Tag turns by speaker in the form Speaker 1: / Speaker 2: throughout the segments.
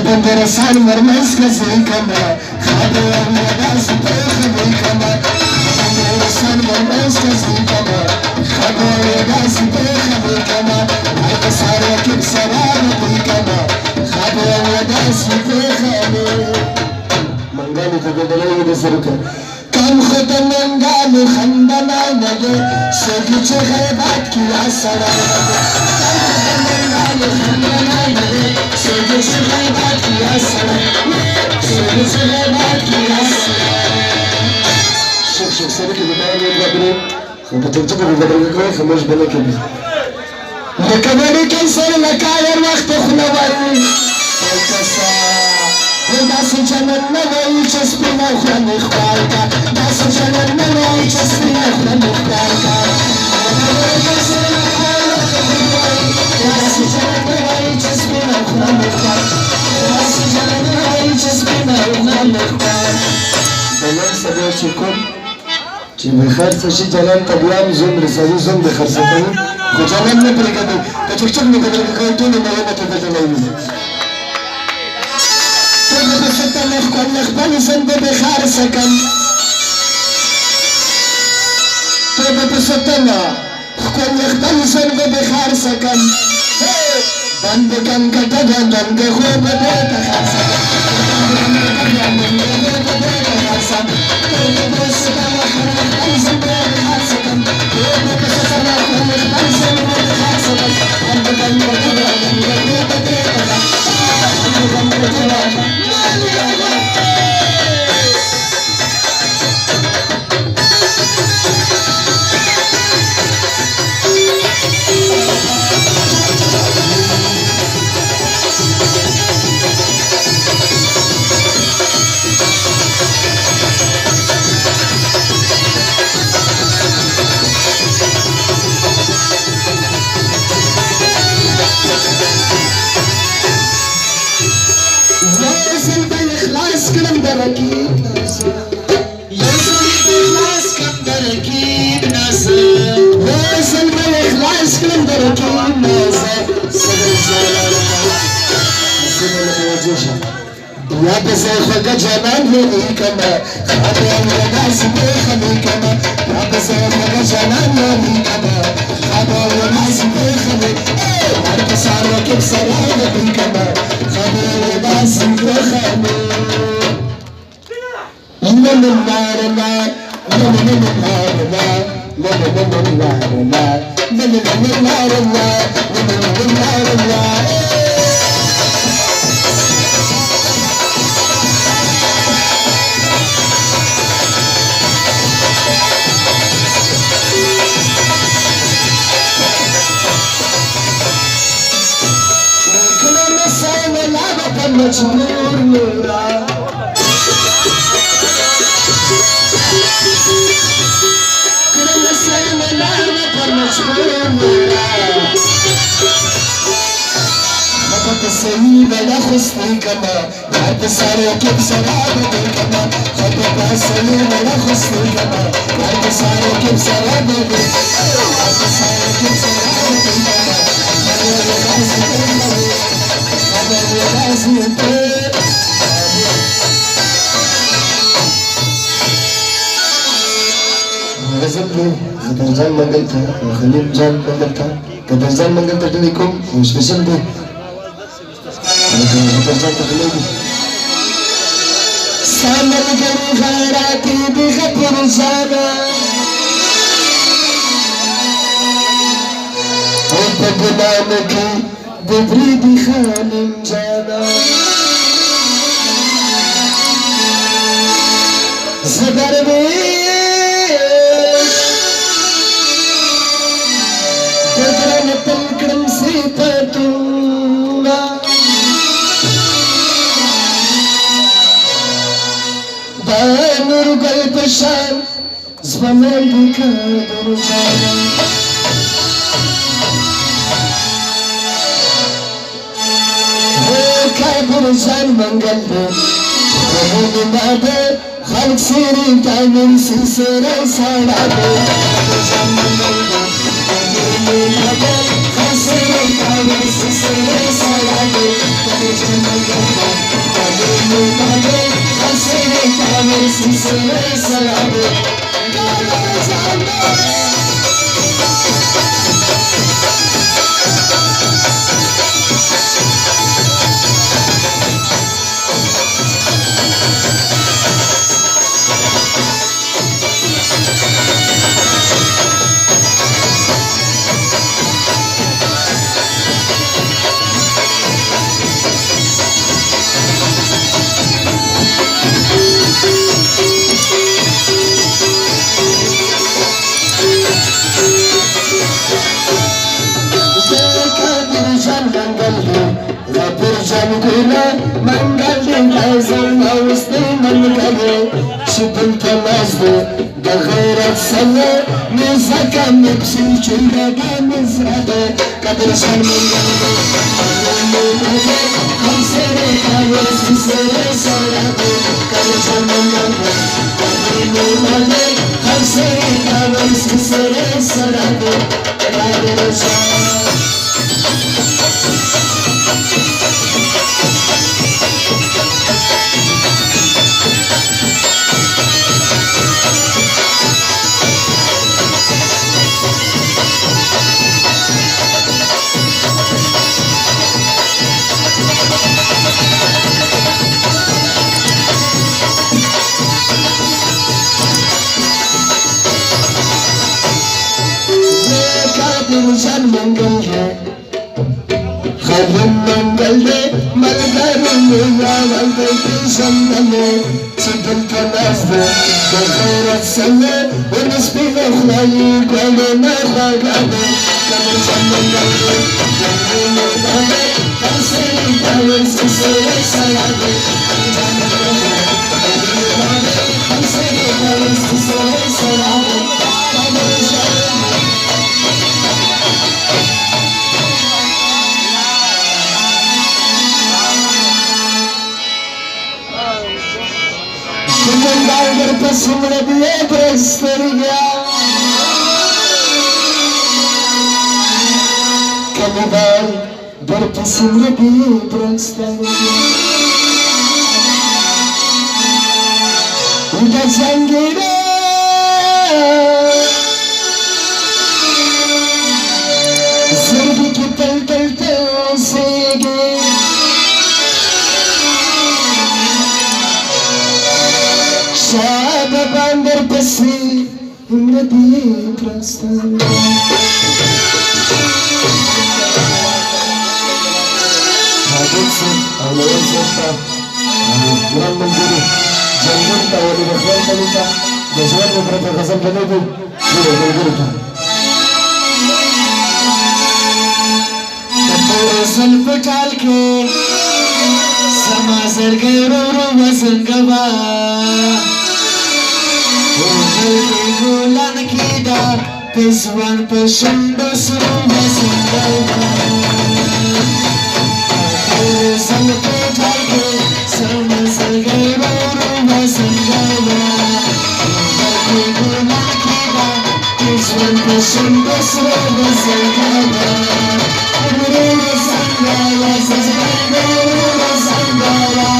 Speaker 1: بندرسان مرمز کسی کما خدا ودا سپر خبی کما بندرسان مرمز کسی کما خدا ودا سپر خبی کما هر کسار وکب سرار بی کما خدا ودا سپر خبی منگانی تقدلی بسرکا کم خود منگانی خندنا نگه سگی چه غیبت کیا سرار کم خود منگانی خندنا نگه سگی چه غیبت کیا سرار سگی چه غیبت کیا سرار شوف سرك بدأنا نقبل وبتنتبه بالقبل كوي خمس بلا كده لكبري كسر لكاير وقت خلوي الكسا وداس جنن نوي چسبنا خلن خوالكا داس جنن نوي چسبنا خلن خوالكا لكبري كسر لكاير وقت خلوي داس جنن نوي چسبنا خلن خوالكا داس جنن نوي چسبنا خلن خوالكا سلام صديقكم چې بخیر څه شي جلال قبلان زوم رسالي زوم د خرڅتني خو جلال نه پرېږدي که چکچک نه کېدل کوي ټول نه نه ته ته نه وي ټول به ستل خپل خپل زم به بخار سکم ټول به ستل خپل خپل زم به بخار سکم بند کم کټه بند خو به ته خرڅم يا بزاخ جمال هني كما خاطر الناس بخلي كما يا بزاخ جمال هني كما خاطر الناس بخلي عرف صارك بسرعة كما خاطر الناس بخلي من النار النار من النار النار من النار النار من النار النار من النار النار مجبور نورا كل مسلم لعنة مجبور نورا خطط السليم لا خصني كما بعد صارك بسرابة كما خطط السليم لا خصني كما بعد صارك بسرابة بعد صارك بسرابة كما غزل له غدرجان منگل تھا خلیل جان منگل تھا غدرجان منگل تھا ٹلیکم سپیشل دے غدرجان تخلیل سامل گری غیراتی بغفر جانا وبقلام کی ببريد خان جانا زبر بيش بدرن تنكرم سيطتونا بانور قلب شان زبمان بكادر جانا برجان منگل دے رہنے نادے خلق سیری تائمن سلسلے ساڑا دے برجان منگل دے رہنے نادے خلق سیری تائمن سلسلے ساڑا دے برجان منگل دے منگل دیزم نوستی منگله شبن تمازده در غیرت سنه نزکم نبسیم چنده نزده قدرشان منگله خمسره کاوز سره سراده قدرشان منگله خمسره کاوز سره سراده قدرشان Sen mangal hai, khalam mangal hai, malgaru mera mangal shamne, chibul kanas hai, khairat shamne, unis pe khlai kale na khagade, kamal mangal hai, mangal hai, kaise kaise se sayade, kaise kaise se sayade, Mengalir pesumre diye presteriya Kanibal berpesumre diye presteriya Udah sanggire Zerbi ki tel tel tel sege Şababan berpesi Umrediye prastariya Haditsin Allah'ın softa Kur'an mendiri Cennet tawali baklar kalita Mezvar mubrata gazam banadı Gürüta Kapore salp kalke Samazar gayruru vasangava Gulan kida Pizwan pashando suru vasangava Salp kalke Samazar gayruru vasangava Gulan kida Pizwan pashando suru vasangava Guru vasangava Guru vasangava Guru vasangava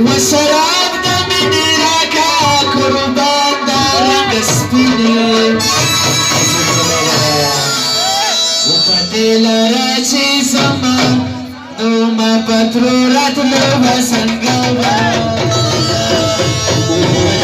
Speaker 1: وشراب من ركا قربان دارنگ سپینه وپدل رچی زمان نوما پترورت لو بسنگوا